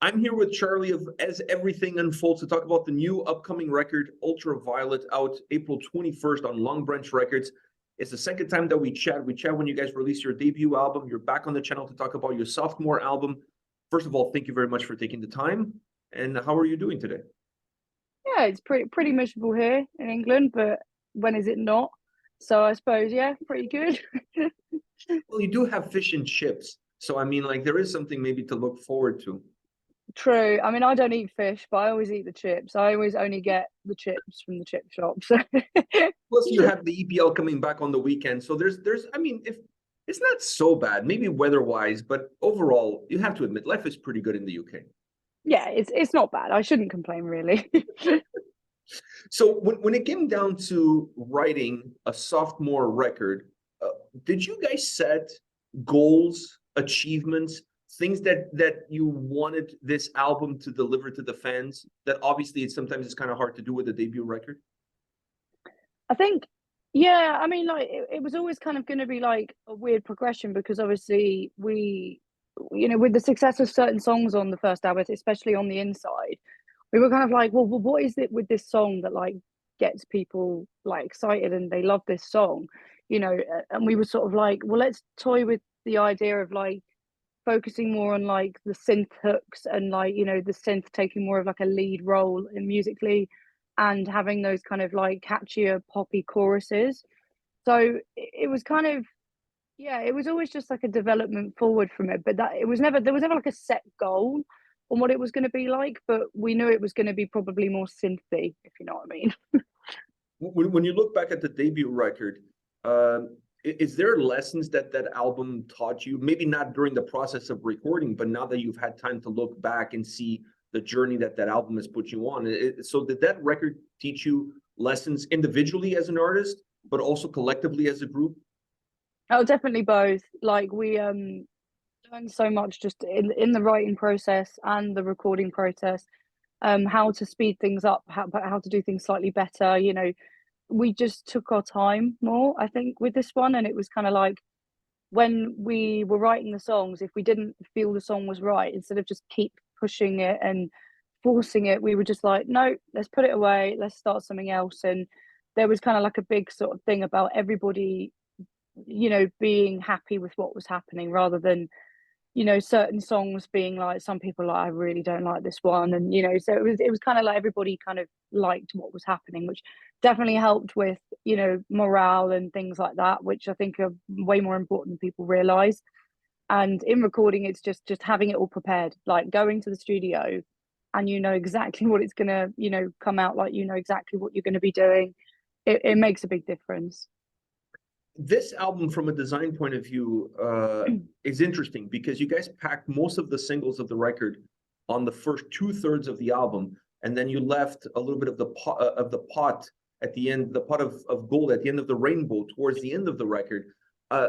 I'm here with Charlie of As Everything Unfolds to talk about the new upcoming record, Ultraviolet, out April 21st on Long Branch Records. It's the second time that we chat. We chat when you guys release your debut album. You're back on the channel to talk about your sophomore album. First of all, thank you very much for taking the time. And how are you doing today? Yeah, it's pretty miserable here in England, but when is it not? So I suppose, yeah, pretty good. Well, you do have fish and chips. So, I mean, like, there is something maybe to look forward to. True. I mean, I don't eat fish, but I always eat the chips. I always only get the chips from the chip shop. So Plus, you have the EPL coming back on the weekend. So I mean, if it's not so bad, maybe weather-wise, but overall, you have to admit, life is pretty good in the UK. yeah, it's not bad. I shouldn't complain really. So when it came down to writing a sophomore record, did you guys set goals, achievements, things that you wanted this album to deliver to the fans? That obviously it's kind of hard to do with a debut record. I think, yeah, I mean, like it was always kind of going to be like a weird progression because obviously with the success of certain songs on the first album, especially on the inside, we were kind of like, well, what is it with this song that like gets people like excited and they love this song, and we were sort of like, well, let's toy with the idea of like focusing more on like the synth hooks and like the synth taking more of like a lead role in musically and having those kind of like catchier poppy choruses. So it was kind of, yeah, it was always just like a development forward from it, but that it was never there was never like a set goal on what it was going to be like, but we knew it was going to be probably more synthy, if you know what I mean. When you look back at the debut record, is there lessons that album taught you? Maybe not during the process of recording, but now that you've had time to look back and see the journey that album has put you on. So did that record teach you lessons individually as an artist, but also collectively as a group? Oh, definitely both. Like we learned so much just in the writing process and the recording process. How to speed things up, how to do things slightly better. We just took our time more, I think, with this one, and it was kind of like when we were writing the songs, if we didn't feel the song was right, instead of just keep pushing it and forcing it, we were just like, no, let's put it away, let's start something else. And there was kind of like a big sort of thing about everybody, being happy with what was happening rather than certain songs being like some people like I really don't like this one, and so it was kind of like everybody kind of liked what was happening, which definitely helped with morale and things like that, which I think are way more important than people realize. And in recording, it's just having it all prepared, like going to the studio and exactly what it's gonna come out like, exactly what you're going to be doing. It makes a big difference. This album, from a design point of view, is interesting because you guys packed most of the singles of the record on the first 2/3 of the album, and then you left a little bit of the pot at the end, the pot of gold at the end of the rainbow towards the end of the record.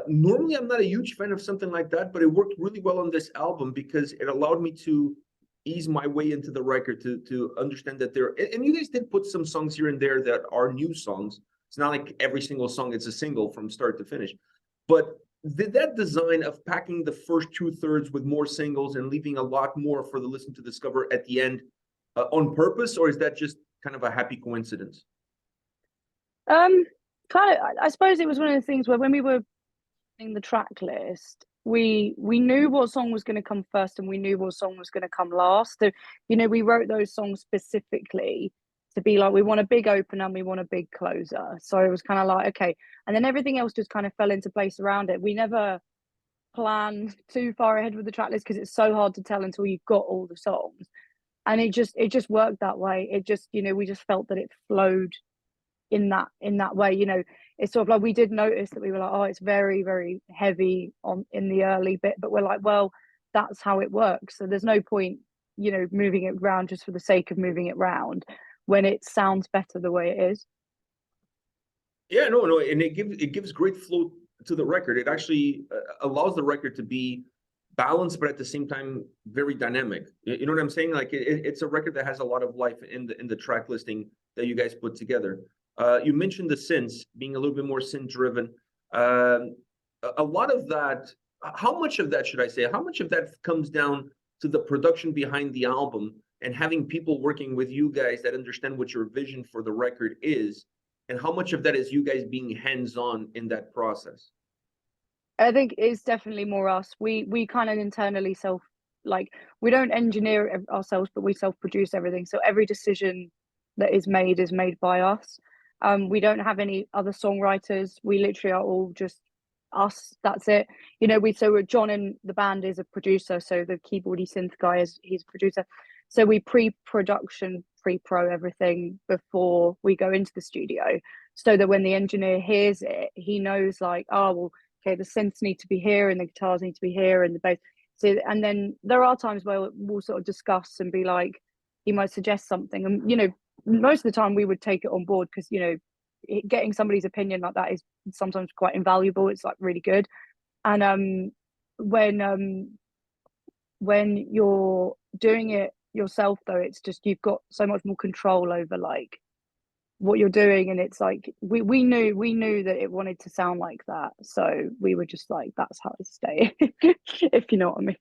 Normally, I'm not a huge fan of something like that, but it worked really well on this album because it allowed me to ease my way into the record to understand that and you guys did put some songs here and there that are new songs. It's not like every single song is a single from start to finish. But did that design of packing the first 2/3 with more singles and leaving a lot more for the listener to discover at the end on purpose, or is that just kind of a happy coincidence? Kind of. I suppose it was one of the things where when we were in the track list, we knew what song was going to come first and we knew what song was going to come last. So we wrote those songs specifically to be like, we want a big opener and we want a big closer. So it was kind of like, okay, and then everything else just kind of fell into place around it. We never planned too far ahead with the track list because it's so hard to tell until you've got all the songs, and it just worked that way. It just we just felt that it flowed in that way. It's sort of like we did notice that we were like, oh, it's very, very heavy on in the early bit, but we're like, well, that's how it works, so there's no point moving it around just for the sake of moving it around when it sounds better the way it is. Yeah, no, and it gives great flow to the record. It actually allows the record to be balanced, but at the same time very dynamic. You know what I'm saying? Like it's a record that has a lot of life in the track listing that you guys put together. You mentioned the synths being a little bit more synth driven. A lot of that. How much of that should I say? How much of that comes down to the production behind the album and having people working with you guys that understand what your vision for the record is, and how much of that is you guys being hands-on in that process? I think it's definitely more us. We kind of internally we don't engineer it ourselves, but we self-produce everything. So every decision that is made by us. We don't have any other songwriters. We literally are all just us. That's it. You know, John in the band is a producer, so the keyboardy synth guy he's a producer. So we pre-production, pre-pro everything before we go into the studio, so that when the engineer hears it, he knows like, oh well, okay, the synths need to be here and the guitars need to be here and the bass. So, and then there are times where we'll sort of discuss and be like, he might suggest something, and you know, most of the time we would take it on board because you know, getting somebody's opinion like that is sometimes quite invaluable. It's like really good. And when you're doing it yourself though, it's just you've got so much more control over like what you're doing, and it's like we knew that it wanted to sound like that, so we were just like, that's how it stay. If you know what I mean.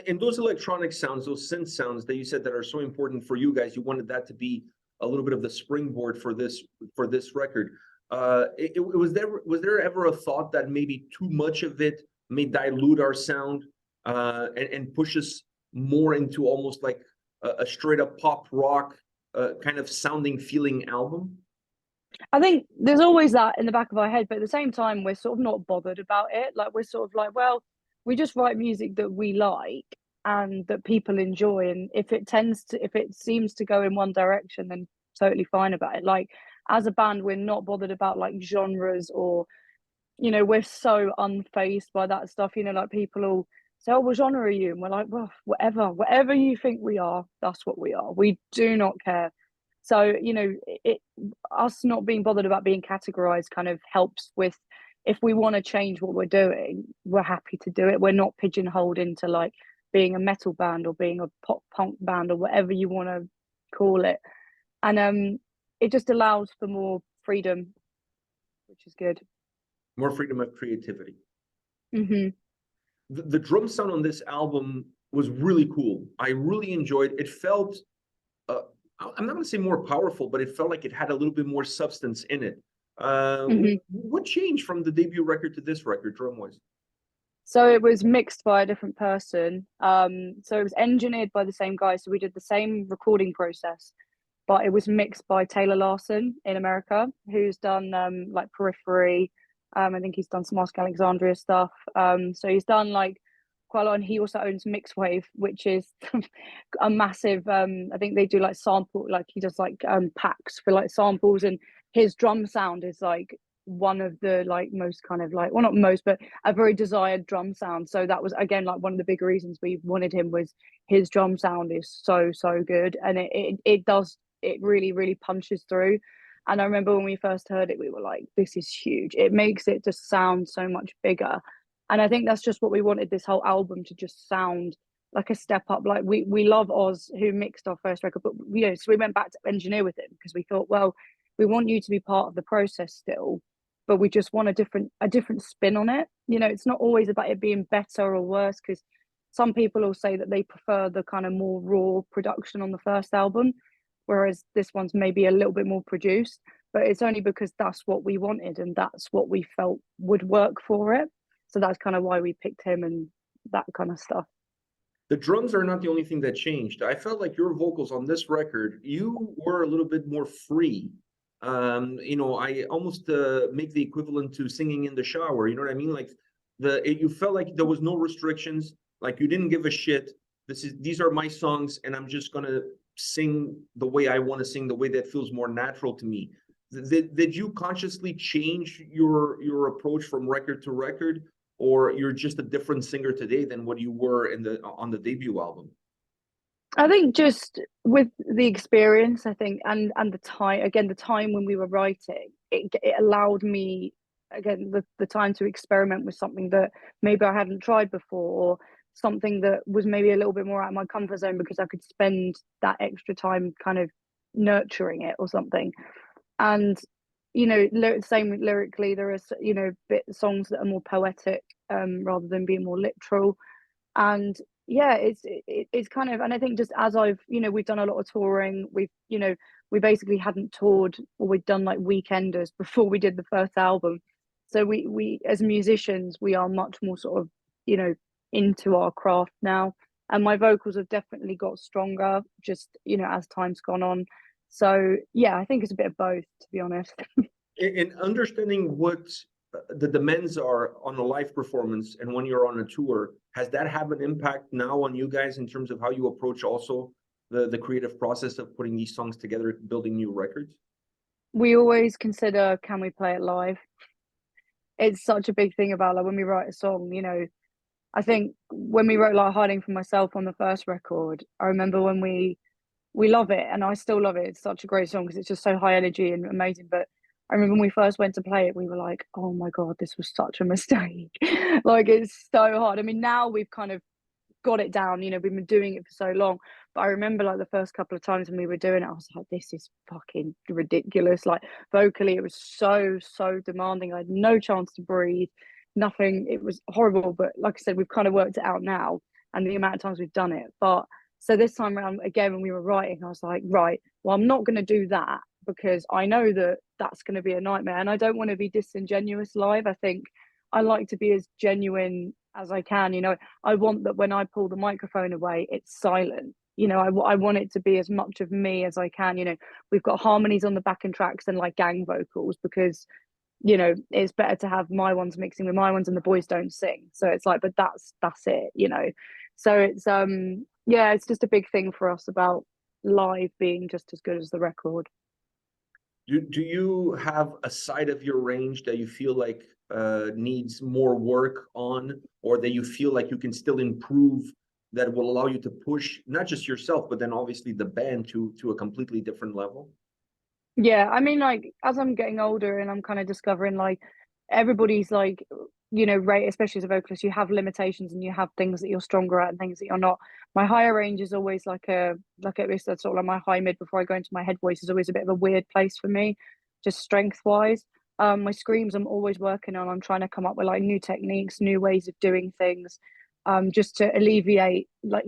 And those electronic sounds, those synth sounds that you said that are so important for you guys, you wanted that to be a little bit of the springboard for this record. Was there ever a thought that maybe too much of it may dilute our sound and push us more into almost like a straight up pop rock kind of sounding feeling album? I think there's always that in the back of our head, but at the same time, we're sort of not bothered about it. Like we're sort of like, well, we just write music that we like and that people enjoy, and if it seems to go in one direction, then totally fine about it. Like as a band, we're not bothered about like genres or, you know, we're so unfazed by that stuff. You know, like people all say, "Oh, what genre are you?" And we're like, "Well, whatever you think we are, that's what we are. We do not care." So, you know, us not being bothered about being categorized kind of helps with, if we want to change what we're doing, we're happy to do it. We're not pigeonholed into like being a metal band or being a pop punk band or whatever you want to call it. And it just allows for more freedom, which is good. More freedom of creativity. Mm-hmm. The drum sound on this album was really cool. I really enjoyed it. It felt I'm not going to say more powerful, but it felt like it had a little bit more substance in it. What changed from the debut record to this record, drum-wise? So it was mixed by a different person. So it was engineered by the same guy. So we did the same recording process, but it was mixed by Taylor Larson in America, who's done like Periphery. I think he's done some Ask Alexandria stuff. So he's done like quite a lot, and he also owns Mixwave, which is a massive I think they do like sample, like he does like packs for like samples, and his drum sound is like one of the like most kind of like, well not most, but a very desired drum sound. So that was again like one of the big reasons we wanted him, was his drum sound is so good, and it really punches through. And I remember when we first heard it, we were like, this is huge. It makes it just sound so much bigger. And I think that's just what we wanted this whole album to just sound like a step up. Like we love Oz, who mixed our first record, but you know, so we went back to engineer with him because we thought, well, we want you to be part of the process still, but we just want a different spin on it. You know, it's not always about it being better or worse, because some people will say that they prefer the kind of more raw production on the first album, whereas this one's maybe a little bit more produced. But it's only because that's what we wanted and that's what we felt would work for it. So that's kind of why we picked him and that kind of stuff. The drums are not the only thing that changed. I felt like your vocals on this record, you were a little bit more free. You know, I almost make the equivalent to singing in the shower. You know what I mean? Like you felt like there was no restrictions. Like you didn't give a shit. These are my songs, and I'm just gonna sing the way I want to sing, the way that feels more natural to me. Did you consciously change your approach from record to record, or you're just a different singer today than what you were on the debut album? I think just with the experience, I think, and the time, again, the time when we were writing, it allowed me, again, the time to experiment with something that maybe I hadn't tried before, or something that was maybe a little bit more out of my comfort zone, because I could spend that extra time kind of nurturing it or something. And you know, same with lyrically, there are, you know, songs that are more poetic rather than being more literal. And yeah, it's kind of, and I think just as I've, we've done a lot of touring. We basically hadn't toured, or we'd done like weekenders before we did the first album. So we as musicians, we are much more sort of, into our craft now. And my vocals have definitely got stronger, just, as time's gone on. So yeah, I think it's a bit of both, to be honest. In understanding what the demands are on a live performance and when you're on a tour, has that have an impact now on you guys in terms of how you approach also the creative process of putting these songs together, building new records? We always consider, can we play it live? It's such a big thing about like when we write a song, I think when we wrote like Hiding from Myself on the first record, I remember when we love it, and I still love it. It's such a great song because it's just so high energy and amazing. But I remember when we first went to play it, we were like, oh my God, this was such a mistake. Like, it's so hard. I mean, now we've kind of got it down, we've been doing it for so long. But I remember like the first couple of times when we were doing it, I was like, this is fucking ridiculous. Like, vocally, it was so demanding. I had no chance to breathe, nothing. It was horrible. But like I said, we've kind of worked it out now, and the amount of times we've done it. But so this time around, again, when we were writing, I was like, right, well, I'm not going to do that, because I know that that's going to be a nightmare, and I don't want to be disingenuous live. I think I like to be as genuine as I can. I want that when I pull the microphone away, it's silent. I want it to be as much of me as I can. We've got harmonies on the backing tracks and like gang vocals, because it's better to have my ones mixing with my ones, and the boys don't sing. So it's like, but that's it. So it's yeah, it's just a big thing for us about live being just as good as the record. Do you have a side of your range that you feel like needs more work on, or that you feel like you can still improve, that will allow you to push not just yourself, but then obviously the band to a completely different level? Yeah, I mean, like, as I'm getting older and I'm kind of discovering, like, everybody's like, rate, especially as a vocalist, you have limitations and you have things that you're stronger at and things that you're not. My higher range is always it's sort of like my high mid before I go into my head voice is always a bit of a weird place for me, just strength wise. My screams I'm always working on. I'm trying to come up with like new techniques, new ways of doing things, just to alleviate like,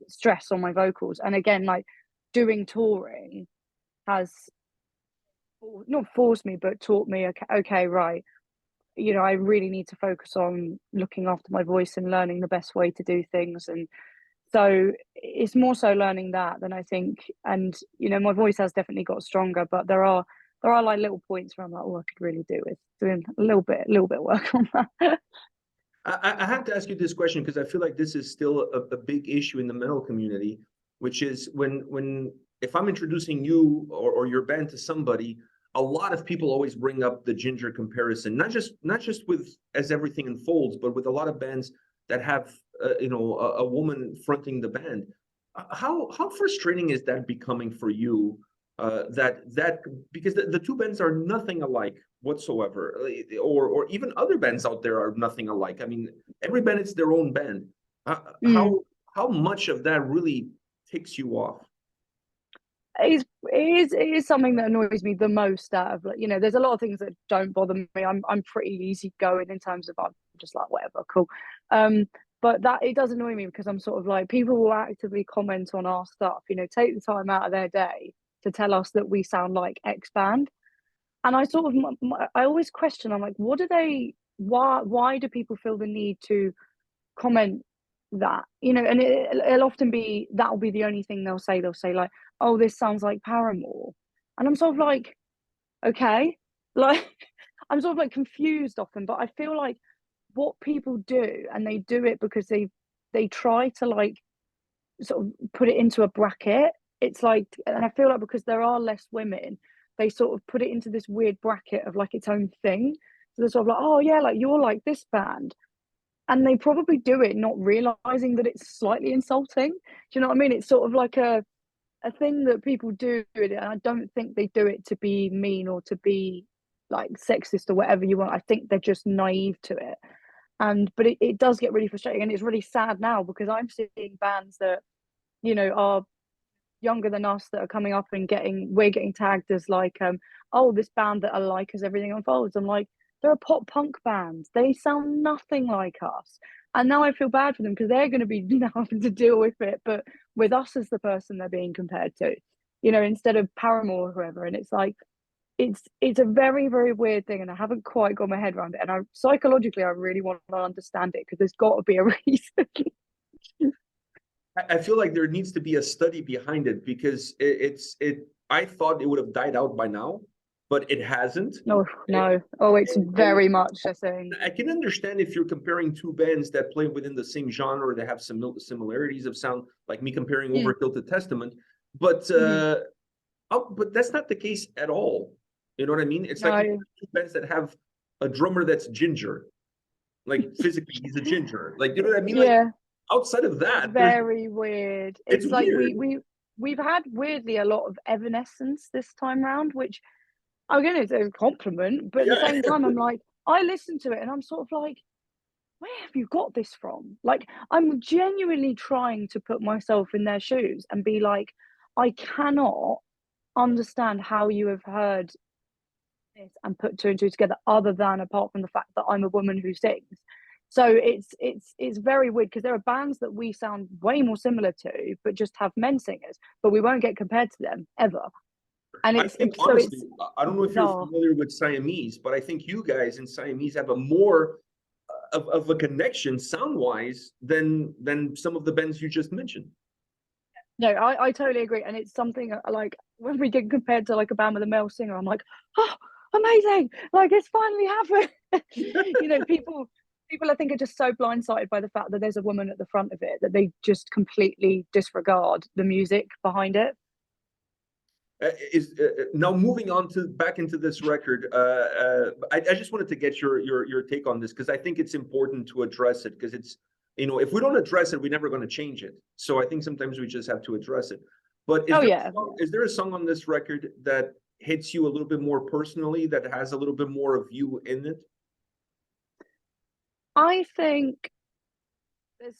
stress on my vocals. And again, like, doing touring has not forced me, but taught me, okay, right, I really need to focus on looking after my voice and learning the best way to do things. And so it's more so learning that than I think. And my voice has definitely got stronger, but there are like little points where I'm like, oh, I could really do with doing a little bit of work on that. I have to ask you this question because I feel like this is still a big issue in the metal community, which is when if I'm introducing you or your band to somebody, a lot of people always bring up the Ginger comparison, not just with as everything unfolds, but with a lot of bands that have a woman fronting the band. How frustrating is that becoming for you? That because the two bands are nothing alike whatsoever, or even other bands out there are nothing alike. I mean, every band is their own band. Uh, Mm. how much of that really ticks you off? It is something that annoys me the most out of, like, there's a lot of things that don't bother me. I'm pretty easygoing in terms of, I'm just like, whatever, cool. But that it does annoy me because I'm sort of like, people will actively comment on our stuff, take the time out of their day to tell us that we sound like X band. And I sort of, I always question, I'm like, what do they, why do people feel the need to comment that? And it'll often be, that'll be the only thing they'll say like, oh, this sounds like Paramore. And I'm sort of like, okay, like, I'm sort of like confused often. But I feel like what people do, and they do it because they try to like sort of put it into a bracket. It's like, and I feel like because there are less women, they sort of put it into this weird bracket of like its own thing. So they're sort of like, oh yeah, like, you're like this band, and they probably do it not realizing that it's slightly insulting. Do you know what I mean? It's sort of like a thing that people do, and I don't think they do it to be mean or to be like sexist or whatever you want. I think they're just naive to it. And but it does get really frustrating, and it's really sad now because I'm seeing bands that are younger than us that are coming up and we're getting tagged as like, oh, this band that I like as everything unfolds. I'm like, They're a pop punk band. They sound nothing like us. And now I feel bad for them because they're going to be now having to deal with it, but with us as the person they're being compared to, instead of Paramore or whoever. And it's like, it's a very, very weird thing, and I haven't quite got my head around it. And psychologically, I really want to understand it because there's got to be a reason. I feel like there needs to be a study behind it because I thought it would have died out by now, but it hasn't. No, no. Oh, it's And very much a thing. I can understand if you're comparing two bands that play within the same genre, that have some similarities of sound, like me comparing Overkill to Testament, but but that's not the case at all. You know what I mean? It's like two bands that have a drummer that's ginger, like physically he's a ginger, like, you know what I mean? Yeah. Like, outside of that, Very weird. It's like weird. we've had weirdly a lot of Evanescence this time round, which again is a compliment, but at the same time, I'm like, I listen to it and I'm sort of like, where have you got this from? Like, I'm genuinely trying to put myself in their shoes and be like, I cannot understand how you have heard this and put two and two together, other than apart from the fact that I'm a woman who sings. So it's very weird because there are bands that we sound way more similar to, but just have men singers, but we won't get compared to them ever. And I think, honestly, I don't know if you're familiar with Siamese, but I think you guys in Siamese have a more of a connection sound-wise than some of the bands you just mentioned. No, I totally agree. And it's something like when we get compared to like a band with a male singer, I'm like, oh, amazing. Like it's finally happened. People I think are just so blindsided by the fact that there's a woman at the front of it that they just completely disregard the music behind it. Now moving on to back into this record, I just wanted to get your take on this because I think it's important to address it because it's, if we don't address it, we're never going to change it. So I think sometimes we just have to address it. But is there a song on this record that hits you a little bit more personally, that has a little bit more of you in it? I think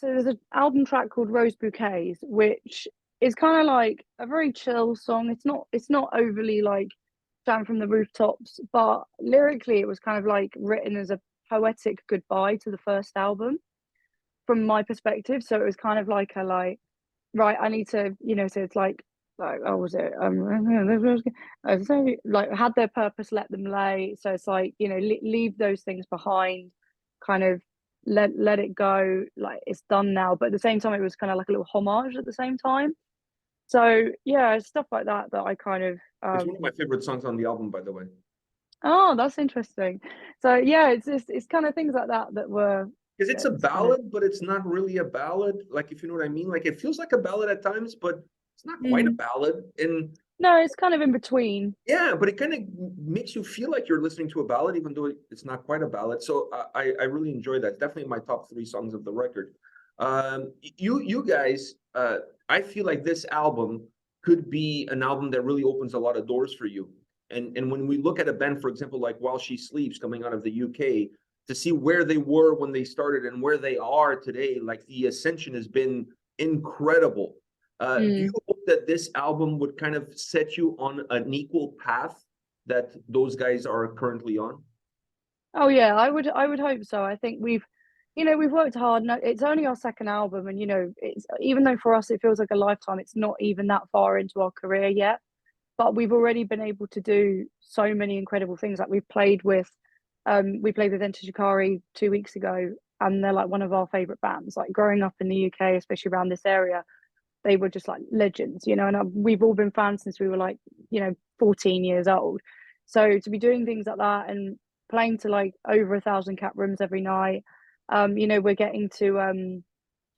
there's an album track called Rose Bouquets, which is kind of like a very chill song. It's not overly like down from the rooftops, but lyrically it was kind of like written as a poetic goodbye to the first album from my perspective. So it was kind of like right, I need to, so it's like oh, was it like had their purpose, let them lay. So it's like, leave those things behind, kind of let it go, like it's done now. But at the same time, it was kind of like a little homage at the same time. So yeah, stuff like that I kind of it's one of my favorite songs on the album, by the way. Oh, that's interesting. So yeah, it's kind of things like that were, because it's a ballad, but it's not really a ballad. Like, if you know what I mean, like it feels like a ballad at times, but it's not quite a ballad. And no, it's kind of in between. Yeah, but it kind of makes you feel like you're listening to a ballad, even though it's not quite a ballad. So I really enjoy that. It's definitely my top 3 songs of the record. You guys, I feel like this album could be an album that really opens a lot of doors for you. And when we look at a band, for example, like While She Sleeps, coming out of the UK, to see where they were when they started and where they are today, like the ascension has been incredible. Do you hope that this album would kind of set you on an equal path that those guys are currently on? Oh yeah, I would hope so. I think we've worked hard. No, it's only our second album, and it's, even though for us it feels like a lifetime, it's not even that far into our career yet. But we've already been able to do so many incredible things. Like we played with Enter Shikari 2 weeks ago, and they're like one of our favorite bands. Like growing up in the UK, especially around this area, they were just like legends, and we've all been fans since we were like 14 years old. So to be doing things like that and playing to like over 1,000 cap rooms every night, we're getting to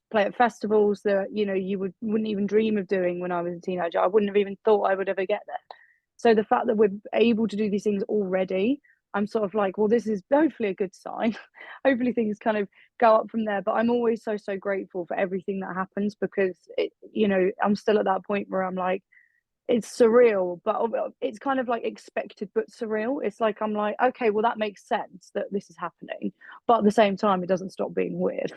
play at festivals that you wouldn't even dream of doing when I was a teenager. I wouldn't have even thought I would ever get there. So the fact that we're able to do these things already, I'm sort of like, well, this is hopefully a good sign. Hopefully things kind of go up from there. But I'm always so grateful for everything that happens, because I'm still at that point where I'm like, it's surreal, but it's kind of like expected but surreal. It's like I'm like, okay, well that makes sense that this is happening, but at the same time, it doesn't stop being weird.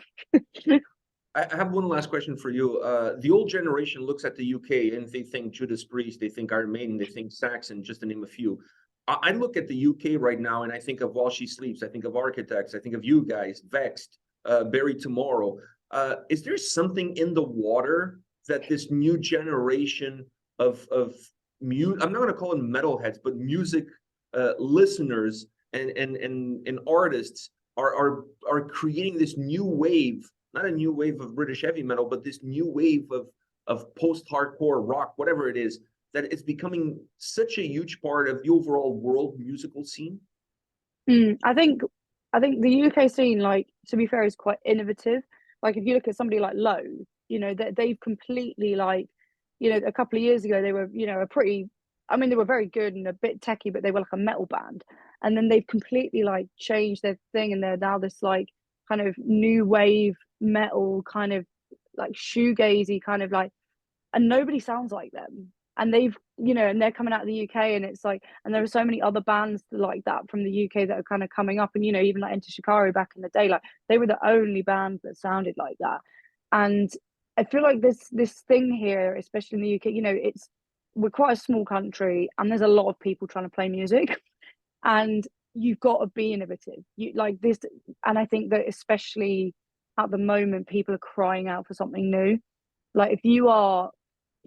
I have one last question for you. The old generation looks at the UK and they think Judas Priest, they think Iron Maiden, they think Saxon, just to name a few. I look at the UK right now and I think of While She Sleeps, I think of Architects, I think of you guys, Vexed, Bury Tomorrow. Is there something in the water that this new generation of I'm not going to call them metalheads, but music listeners and artists are creating this new wave, not a new wave of British heavy metal, but this new wave of post-hardcore rock, whatever it is, that it's becoming such a huge part of the overall world musical scene? I think the UK scene, like, to be fair, is quite innovative. Like if you look at somebody like Low, you know, that they've completely, like, you know, a couple of years ago they were, you know, a pretty, I mean, they were very good and a bit techy, but they were like a metal band. And then they've completely like changed their thing, and they're now this like kind of new wave metal, kind of like shoegazy kind of like, and nobody sounds like them. And they've, you know, and they're coming out of the UK, and it's like, and there are so many other bands like that from the UK that are kind of coming up, and you know, even like Enter Shikari back in the day, like they were the only band that sounded like that. And I feel like this thing here, especially in the UK, you know, it's, we're quite a small country, and there's a lot of people trying to play music, and you've got to be innovative. You like this, and I think that especially at the moment, people are crying out for something new. Like if you are,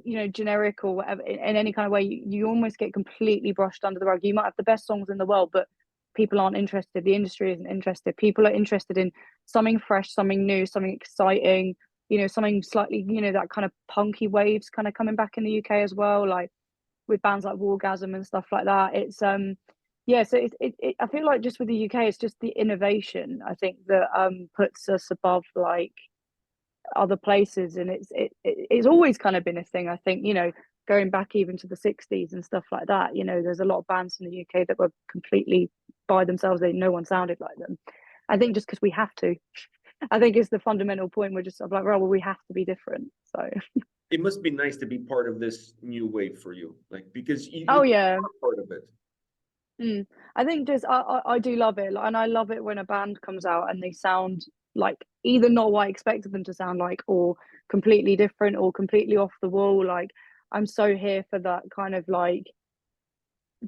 you know, generic or whatever in any kind of way, you almost get completely brushed under the rug. You might have the best songs in the world, but people aren't interested. The industry isn't interested. People are interested in something fresh, something new, something exciting, you know, something slightly, you know, that kind of punky waves kind of coming back in the UK as well, like with bands like Wargasm and stuff like that. It's yeah, so I feel like just with the UK, it's just the innovation, I think, that puts us above like other places. And it's always kind of been a thing, I think, you know, going back even to the 60s and stuff like that. You know, there's a lot of bands in the UK that were completely by themselves. No one sounded like them. I think just because we have to. I think it's the fundamental point. We're just like, well, we have to be different. So It must be nice to be part of this new wave for you, like, because you oh yeah. are part of it. I think just I do love it, like, and I love it when a band comes out and they sound like either not what I expected them to sound like, or completely different, or completely off the wall. Like I'm so here for that kind of like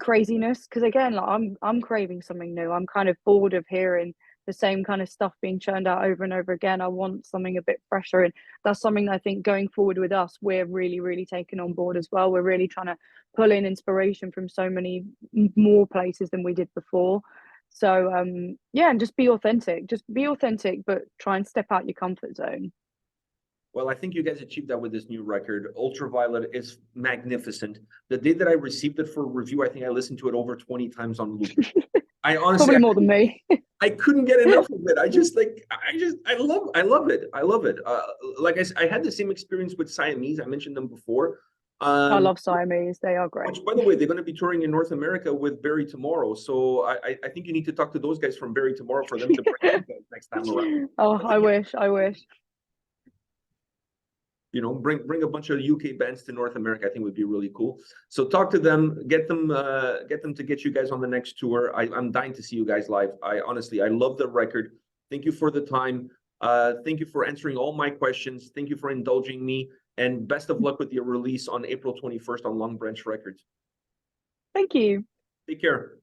craziness, because again, like I'm craving something new. I'm kind of bored of hearing the same kind of stuff being churned out over and over again. I want something a bit fresher, and that's something that I think going forward with us, we're really taking on board as well. We're really trying to pull in inspiration from so many more places than we did before. So yeah, and just be authentic. Just be authentic, but try and step out your comfort zone. Well, I think you guys achieved that with this new record. Ultraviolet is magnificent. The day that I received it for review, I think I listened to it over 20 times on loop. I honestly, Probably more than me. I couldn't get enough of it. I love it. I love it. Like I had the same experience with Siamese. I mentioned them before. I love Siamese. They are great. Which, by the way, they're going to be touring in North America with Bury Tomorrow. So I think you need to talk to those guys from Bury Tomorrow for them to bring you guys next time around. Oh, I wish. You know, bring a bunch of UK bands to North America. I think would be really cool. So talk to them, get them to get you guys on the next tour. I'm dying to see you guys live. I honestly love the record. Thank you for the time. Thank you for answering all my questions. Thank you for indulging me, and best of luck with your release on April 21st on Long Branch Records. Thank you. Take care.